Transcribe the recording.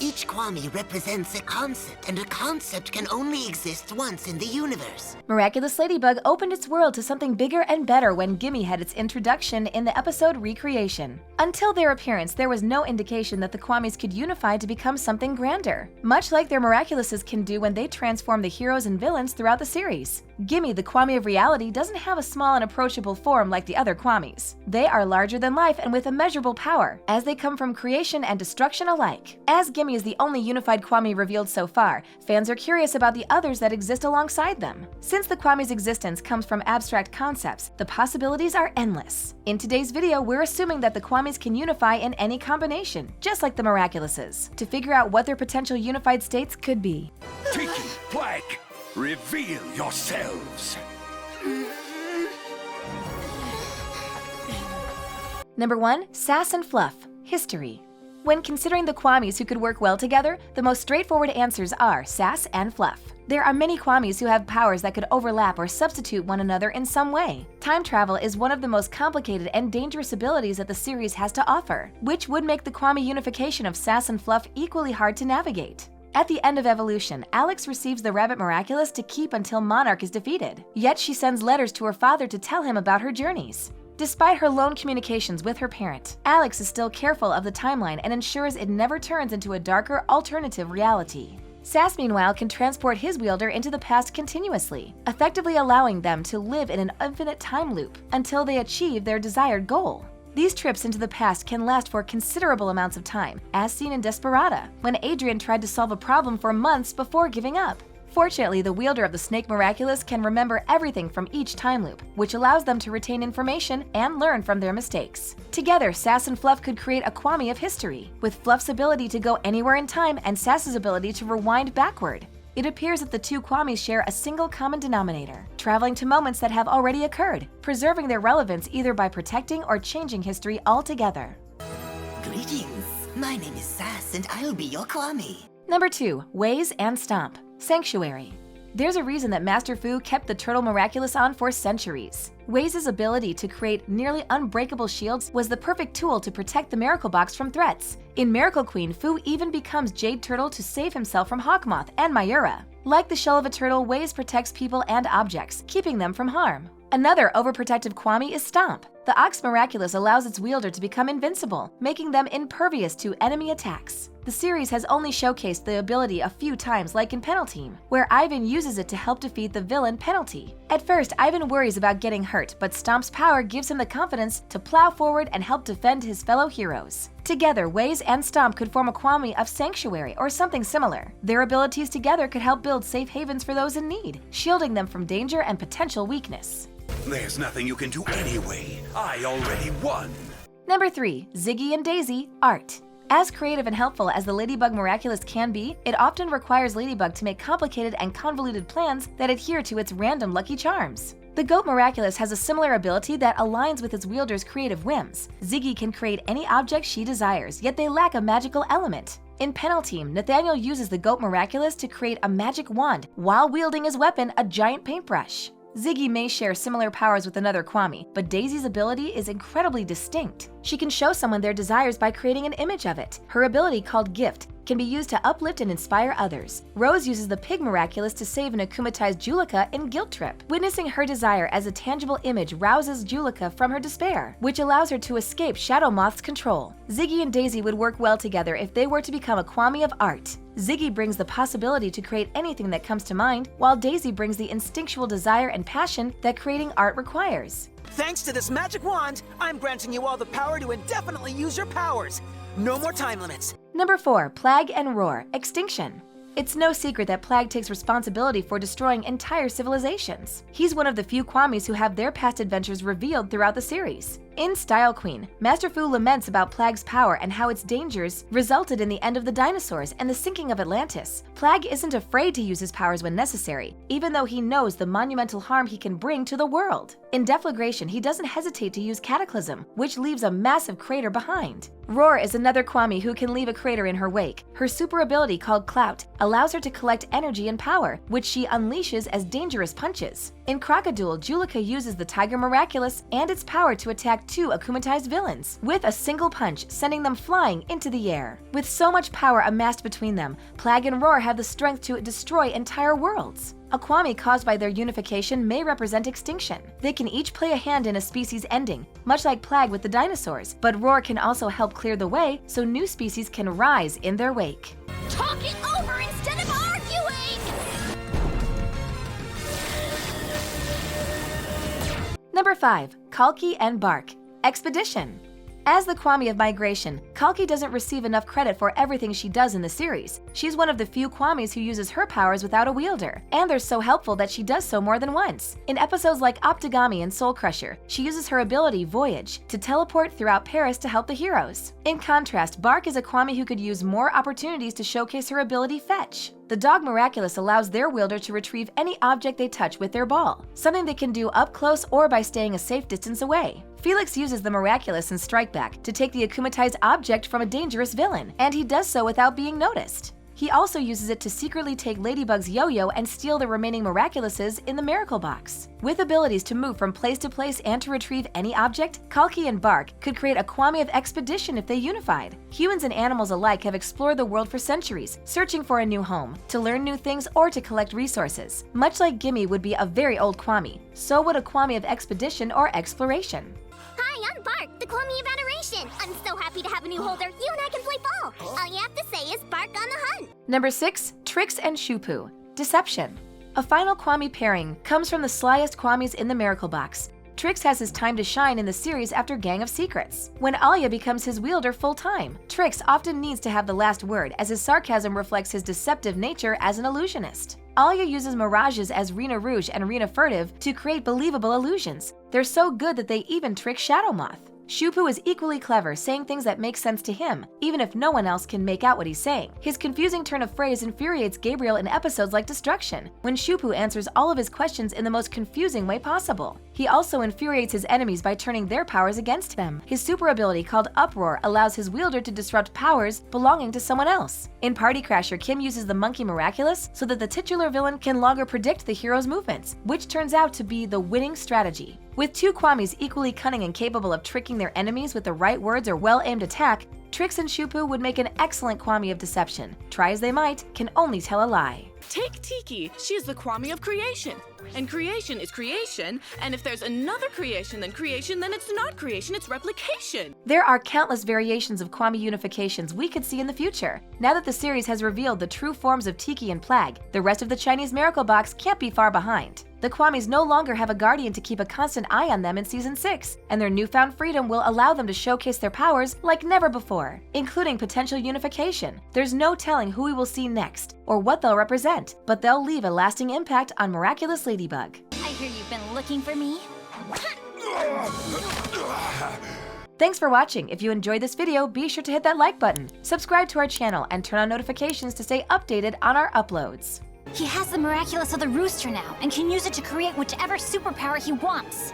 Each Kwami represents a concept, and a concept can only exist once in the universe. Miraculous Ladybug opened its world to something bigger and better when Gimmi had its introduction in the episode Recreation. Until their appearance, there was no indication that the Kwamis could unify to become something grander, much like their Miraculouses can do when they transform the heroes and villains throughout the series. Gimmi, the Kwami of reality, doesn't have a small and approachable form like the other Kwamis. They are larger than life and with immeasurable power, as they come from creation and destruction alike. As Gimmi is the only unified Kwami revealed so far, fans are curious about the others that exist alongside them. Since the Kwami's existence comes from abstract concepts, the possibilities are endless. In today's video, we're assuming that the Kwamis can unify in any combination, just like the Miraculouses, to figure out what their potential unified states could be. Tiki, Plag, reveal yourselves. Number 1. Sass and Fluff. History. When considering the Kwamis who could work well together, the most straightforward answers are Sass and Fluff. There are many Kwamis who have powers that could overlap or substitute one another in some way. Time travel is one of the most complicated and dangerous abilities that the series has to offer, which would make the Kwami Unification of Sass and Fluff equally hard to navigate. At the end of Evolution, Alex receives the Rabbit Miraculous to keep until Monarch is defeated, yet she sends letters to her father to tell him about her journeys. Despite her lone communications with her parent, Alex is still careful of the timeline and ensures it never turns into a darker, alternative reality. Sass, meanwhile, can transport his wielder into the past continuously, effectively allowing them to live in an infinite time loop until they achieve their desired goal. These trips into the past can last for considerable amounts of time, as seen in Desperata, when Adrian tried to solve a problem for months before giving up. Fortunately, the wielder of the Snake Miraculous can remember everything from each time loop, which allows them to retain information and learn from their mistakes. Together, Sass and Fluff could create a Kwami of history, with Fluff's ability to go anywhere in time and Sass's ability to rewind backward. It appears that the two Kwamis share a single common denominator, traveling to moments that have already occurred, preserving their relevance either by protecting or changing history altogether. Greetings. My name is Sass, and I'll be your Kwami. Number 2. Waze and Stomp. Sanctuary. There's a reason that Master Fu kept the Turtle Miraculous on for centuries. Waze's ability to create nearly unbreakable shields was the perfect tool to protect the Miracle Box from threats. In Miracle Queen, Fu even becomes Jade Turtle to save himself from Hawkmoth and Mayura. Like the shell of a turtle, Waze protects people and objects, keeping them from harm. Another overprotective Kwami is Stomp. The Ox Miraculous allows its wielder to become invincible, making them impervious to enemy attacks. The series has only showcased the ability a few times, like in Penalty, where Ivan uses it to help defeat the villain Penalty. At first, Ivan worries about getting hurt, but Stomp's power gives him the confidence to plow forward and help defend his fellow heroes. Together, Waze and Stomp could form a Kwami of Sanctuary or something similar. Their abilities together could help build safe havens for those in need, shielding them from danger and potential weakness. There's nothing you can do anyway. I already won. Number 3. Ziggy and Daisy. Art. As creative and helpful as the Ladybug Miraculous can be, it often requires Ladybug to make complicated and convoluted plans that adhere to its random lucky charms. The Goat Miraculous has a similar ability that aligns with its wielder's creative whims. Ziggy can create any object she desires, yet they lack a magical element. In Penalty, Nathaniel uses the Goat Miraculous to create a magic wand while wielding his weapon, a giant paintbrush. Ziggy may share similar powers with another Kwami, but Daisy's ability is incredibly distinct. She can show someone their desires by creating an image of it. Her ability, called Gift, can be used to uplift and inspire others. Rose uses the Pig Miraculous to save an akumatized Juleka in Guilt Trip. Witnessing her desire as a tangible image rouses Juleka from her despair, which allows her to escape Shadow Moth's control. Ziggy and Daisy would work well together if they were to become a Kwami of art. Ziggy brings the possibility to create anything that comes to mind, while Daisy brings the instinctual desire and passion that creating art requires. Thanks to this magic wand, I'm granting you all the power to indefinitely use your powers. No more time limits. Number 4. Plag and Roar. Extinction. It's no secret that Plag takes responsibility for destroying entire civilizations. He's one of the few Kwamis who have their past adventures revealed throughout the series. In Style Queen, Master Fu laments about Plag's power and how its dangers resulted in the end of the dinosaurs and the sinking of Atlantis. Plag isn't afraid to use his powers when necessary, even though he knows the monumental harm he can bring to the world. In Deflagration, he doesn't hesitate to use Cataclysm, which leaves a massive crater behind. Roar is another Kwami who can leave a crater in her wake. Her super ability, called Clout, allows her to collect energy and power, which she unleashes as dangerous punches. In Crocodile, Julika uses the Tiger Miraculous and its power to attack 2 akumatized villains with a single punch, sending them flying into the air. With so much power amassed between them, Plague and Roar have the strength to destroy entire worlds. A Kwami caused by their unification may represent extinction. They can each play a hand in a species ending, much like Plague with the dinosaurs, but Roar can also help clear the way so new species can rise in their wake. Talk it over instead of arguing! Number 5. Kalki and Bark. Expedition. As the Kwami of Migration, Kalki doesn't receive enough credit for everything she does in the series. She's one of the few Kwamis who uses her powers without a wielder, and they're so helpful that she does so more than once. In episodes like Optigami and Soul Crusher, she uses her ability Voyage to teleport throughout Paris to help the heroes. In contrast, Bark is a Kwami who could use more opportunities to showcase her ability Fetch. The dog Miraculous allows their wielder to retrieve any object they touch with their ball, something they can do up close or by staying a safe distance away. Felix uses the Miraculous and Strike Back to take the akumatized object from a dangerous villain, and he does so without being noticed. He also uses it to secretly take Ladybug's yo-yo and steal the remaining Miraculouses in the Miracle Box. With abilities to move from place to place and to retrieve any object, Kalki and Bark could create a Kwami of Expedition if they unified. Humans and animals alike have explored the world for centuries, searching for a new home, to learn new things or to collect resources. Much like Gimmi would be a very old Kwami, so would a Kwami of Expedition or Exploration. Hi, I'm Bark, the Kwami of Adoration. I'm so happy to have a new holder. You and I can play ball. All you have to say is Bark on the hunt. Number 6. Trix and Shupu. Deception. A final Kwami pairing comes from the slyest Kwamis in the Miracle Box. Trix has his time to shine in the series after Gang of Secrets, when Alia becomes his wielder full-time. Trix often needs to have the last word, as his sarcasm reflects his deceptive nature as an illusionist. Alia uses mirages as Rena Rouge and Rena Furtive to create believable illusions. They're so good that they even trick Shadow Moth. Shupu is equally clever, saying things that make sense to him, even if no one else can make out what he's saying. His confusing turn of phrase infuriates Gabriel in episodes like Destruction, when Shupu answers all of his questions in the most confusing way possible. He also infuriates his enemies by turning their powers against them. His super ability, called Uproar, allows his wielder to disrupt powers belonging to someone else. In Party Crasher, Kim uses the Monkey Miraculous so that the titular villain can longer predict the hero's movements, which turns out to be the winning strategy. With 2 Kwamis equally cunning and capable of tricking their enemies with the right words or well-aimed attack, Trix and Shupu would make an excellent Kwami of Deception. Try as they might, can only tell a lie. Take Tiki. She is the Kwami of creation. And creation is creation, and if there's another creation, then it's not creation, it's replication. There are countless variations of Kwami Unifications we could see in the future. Now that the series has revealed the true forms of Tiki and Plague, the rest of the Chinese Miracle Box can't be far behind. The Kwamis no longer have a guardian to keep a constant eye on them in Season 6, and their newfound freedom will allow them to showcase their powers like never before, including potential unification. There's no telling who we will see next, or what they'll represent, but they'll leave a lasting impact on Miraculous Ladybug. I hear you've been looking for me. Thanks for watching. If you enjoyed this video, be sure to hit that like button, subscribe to our channel, and turn on notifications to stay updated on our uploads. He has the Miraculous of the Rooster now and can use it to create whichever superpower he wants.